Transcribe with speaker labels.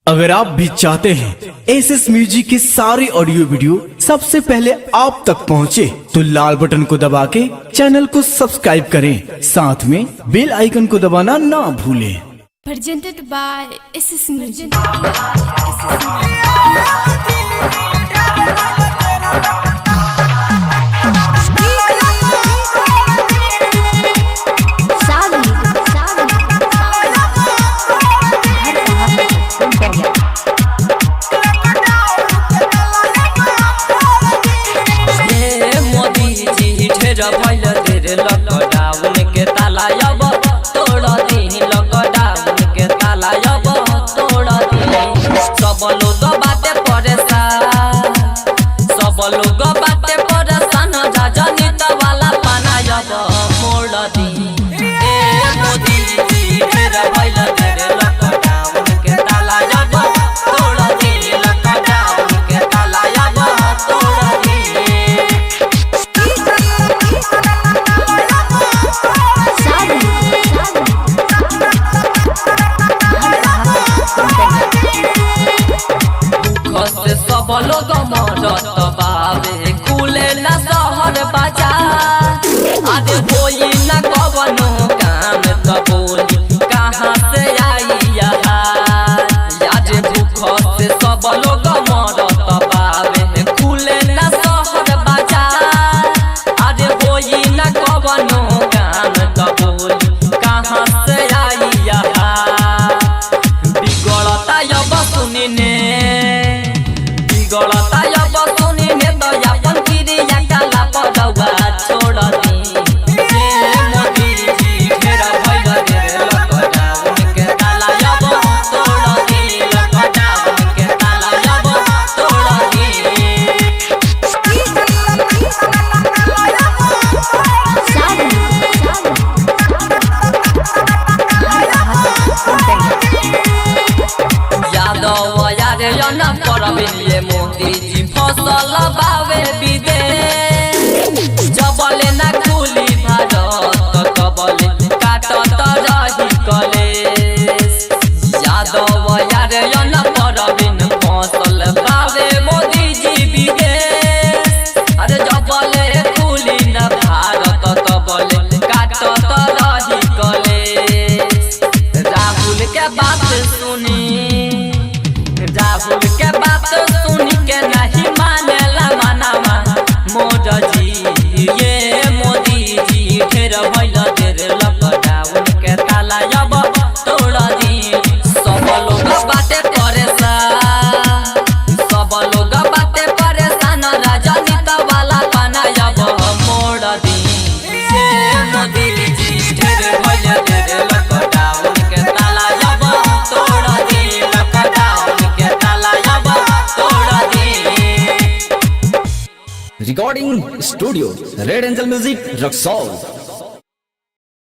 Speaker 1: अगर आप भी चाहते हैं एसएस म्यूजिक की सारी ऑडियो वीडियो सबसे पहले आप तक पहुंचे, तो लाल बटन को दबा के चैनल को सब्सक्राइब करें, साथ में बेल आइकन को दबाना ना भूलें।
Speaker 2: Presented by SS Music.
Speaker 3: भइल तेरे लॉकडाउन के ताला अब तोड़ दी, लॉकडाउन के ताला अब तोड़ दी। सब लोग बाटे परेशान, सब लोग बाटे परेशान, राजनीत वाला पाना अब मोड़ दी। ए मोदी जी फिर भइल तेरे लॉकडाउन के ताला अब तोड़ दी, लॉकडाउन के ताला अब तोड़ दी। सब लोग मरत बाबे, खुले न शहर बाजार, आदे होई न कवनो काम त बोली कहाँ से आई आज भूख से सब लोग मरत बाबे, खुले न शहर बाजार, आदे होई न कवनो काम त बोली कहाँ से आई बिगड़ता अब सुनी ने, बिगड़ता अब सुनी ने, तो अपन क्रिया काला पड़वा छोड़ दी। मोदी जी फिर भइल तेरे लॉकडाउन के ताला अब तोड़ दी, लॉकडाउन के ताला अब तोड़ दी। यादव यारे न परबिले मोदी जी फसल बावे विदेश, जबले न खुली भारत कबले काटत रही कलेश। यादव यारे न परबिन फसल बावे मोदी जी विदेश, अरे जबले खुली न भारत कबले काटत रही कलेश। राहुल के बात सुनी, राहुल के बात सुनी के नहीं मानेला मनावा मोद जी। ये मोदी जी फिर भइल तेरे लॉकडाउन के ताला अब तोड़ दी। सब लोग बाटे परेशान, सब लोग बाटे परेशान, राजनीत वाला पाना अब मोड़ दी। ये मोदी जी फिर भइल तेरे लॉकडाउन के ताला अब तोड़ दी, लॉकडाउन के ताला अब तोड़ दी।
Speaker 1: Recording studio red angel music Raxaul.